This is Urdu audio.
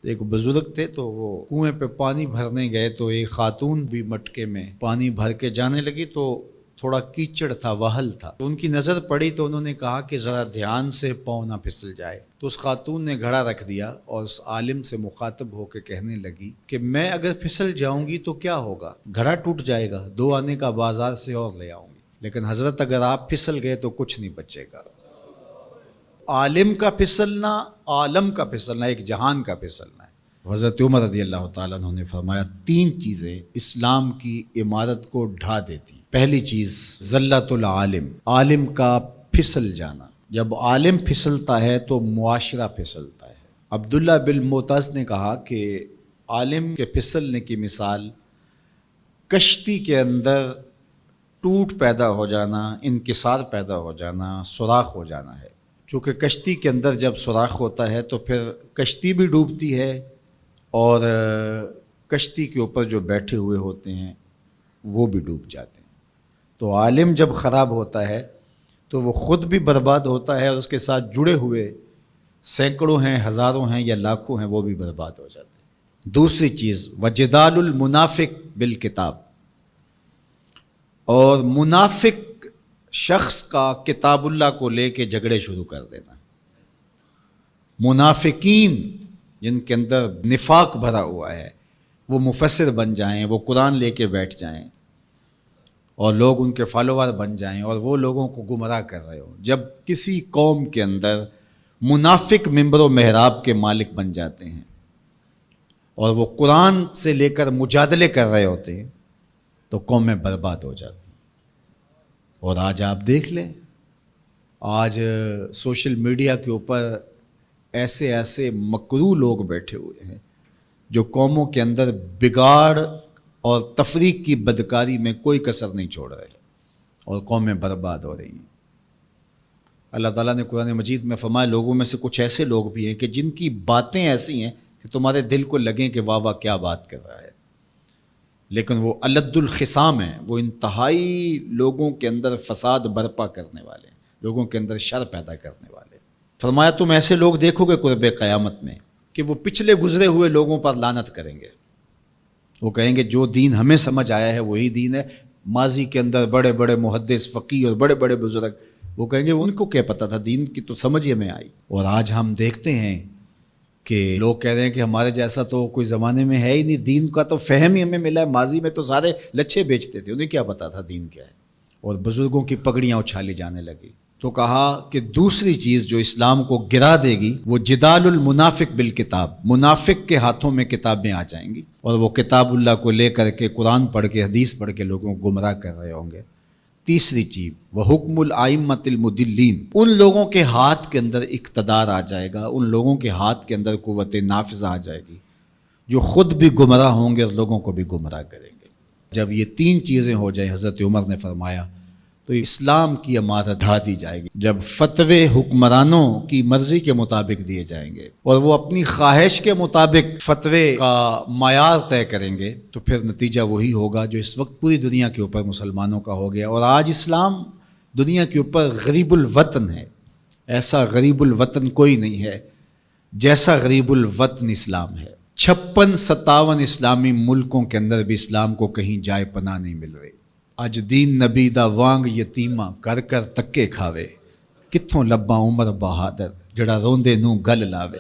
ایک بزرگ تھے تو وہ کنویں پہ پانی بھرنے گئے تو ایک خاتون بھی مٹکے میں پانی بھر کے جانے لگی تو تھوڑا کیچڑ تھا، وہل تھا، تو ان کی نظر پڑی تو انہوں نے کہا کہ ذرا دھیان سے پاؤں نہ پھسل جائے. تو اس خاتون نے گھڑا رکھ دیا اور اس عالم سے مخاطب ہو کے کہنے لگی کہ میں اگر پھسل جاؤں گی تو کیا ہوگا، گھڑا ٹوٹ جائے گا، 2 آنے کا بازار سے اور لے آؤں گی، لیکن حضرت اگر آپ پھسل گئے تو کچھ نہیں بچے گا. عالم کا پھسلنا، عالم کا پھسلنا، ایک جہان کا پھسلنا ہے. حضرت عمر رضی اللہ تعالیٰ عنہ نے فرمایا 3 چیزیں اسلام کی عمارت کو ڈھا دیتی. پہلی چیز ذلت العالم، عالم کا پھسل جانا. جب عالم پھسلتا ہے تو معاشرہ پھسلتا ہے. عبداللہ بن معتز نے کہا کہ عالم کے پھسلنے کی مثال کشتی کے اندر ٹوٹ پیدا ہو جانا، انکسار پیدا ہو جانا، سوراخ ہو جانا ہے. چونکہ کشتی کے اندر جب سوراخ ہوتا ہے تو پھر کشتی بھی ڈوبتی ہے اور کشتی کے اوپر جو بیٹھے ہوئے ہوتے ہیں وہ بھی ڈوب جاتے ہیں. تو عالم جب خراب ہوتا ہے تو وہ خود بھی برباد ہوتا ہے اور اس کے ساتھ جڑے ہوئے سینکڑوں ہیں، ہزاروں ہیں یا لاکھوں ہیں، وہ بھی برباد ہو جاتے ہیں. دوسری چیز وجدال المنافق بالکتاب، اور منافق شخص کا کتاب اللہ کو لے کے جھگڑے شروع کر دینا. منافقین جن کے اندر نفاق بھرا ہوا ہے وہ مفسر بن جائیں، وہ قرآن لے کے بیٹھ جائیں اور لوگ ان کے فالوور بن جائیں اور وہ لوگوں کو گمراہ کر رہے ہوں. جب کسی قوم کے اندر منافق منبر و محراب کے مالک بن جاتے ہیں اور وہ قرآن سے لے کر مجادلے کر رہے ہوتے ہیں تو قومیں برباد ہو جاتی ہیں. اور آج آپ دیکھ لیں، آج سوشل میڈیا کے اوپر ایسے مکروہ لوگ بیٹھے ہوئے ہیں جو قوموں کے اندر بگاڑ اور تفریق کی بدکاری میں کوئی کسر نہیں چھوڑ رہے اور قومیں برباد ہو رہی ہیں. اللہ تعالیٰ نے قرآن مجید میں فرمایا لوگوں میں سے کچھ ایسے لوگ بھی ہیں کہ جن کی باتیں ایسی ہیں کہ تمہارے دل کو لگیں کہ واہ واہ کیا بات کر رہا ہے، لیکن وہ الد الخصام ہیں، وہ انتہائی لوگوں کے اندر فساد برپا کرنے والے ہیں، لوگوں کے اندر شر پیدا کرنے والے. فرمایا تم ایسے لوگ دیکھو گے قرب قیامت میں کہ وہ پچھلے گزرے ہوئے لوگوں پر لعنت کریں گے. وہ کہیں گے جو دین ہمیں سمجھ آیا ہے وہی دین ہے. ماضی کے اندر بڑے بڑے محدث، فقیہ اور بڑے بڑے بزرگ، وہ کہیں گے ان کو کیا پتہ تھا، دین کی تو سمجھ ہی ہمیں آئی. اور آج ہم دیکھتے ہیں کہ لوگ کہہ رہے ہیں کہ ہمارے جیسا تو کوئی زمانے میں ہے ہی نہیں، دین کا تو فہم ہی ہمیں ملا ہے. ماضی میں تو سارے لچھے بیچتے تھے، انہیں کیا پتا تھا دین کیا ہے. اور بزرگوں کی پگڑیاں اچھالی جانے لگی. تو کہا کہ دوسری چیز جو اسلام کو گرا دے گی وہ جدال المنافق بالکتاب، منافق کے ہاتھوں میں کتابیں آ جائیں گی اور وہ کتاب اللہ کو لے کر کے قرآن پڑھ کے حدیث پڑھ کے لوگوں کو گمراہ کر رہے ہوں گے. تیسری چیز وہ حکم الائمۃ المدلین، ان لوگوں کے ہاتھ کے اندر اقتدار آ جائے گا، ان لوگوں کے ہاتھ کے اندر قوت نافذہ آ جائے گی جو خود بھی گمراہ ہوں گے اور لوگوں کو بھی گمراہ کریں گے. جب یہ 3 چیزیں ہو جائیں، حضرت عمر نے فرمایا تو اسلام کی عمارت ڈھا دی جائے گی. جب فتوے حکمرانوں کی مرضی کے مطابق دیے جائیں گے اور وہ اپنی خواہش کے مطابق فتوے کا معیار طے کریں گے تو پھر نتیجہ وہی ہوگا جو اس وقت پوری دنیا کے اوپر مسلمانوں کا ہو گیا. اور آج اسلام دنیا کے اوپر غریب الوطن ہے. ایسا غریب الوطن کوئی نہیں ہے جیسا غریب الوطن اسلام ہے. 56-57 اسلامی ملکوں کے اندر بھی اسلام کو کہیں جائے پناہ نہیں مل رہی. اج دین نبی دا وانگ یتیماں کر کر تکے کھاوے، کتھوں لباں عمر بہادر جڑا روندے نوں گل لاوے.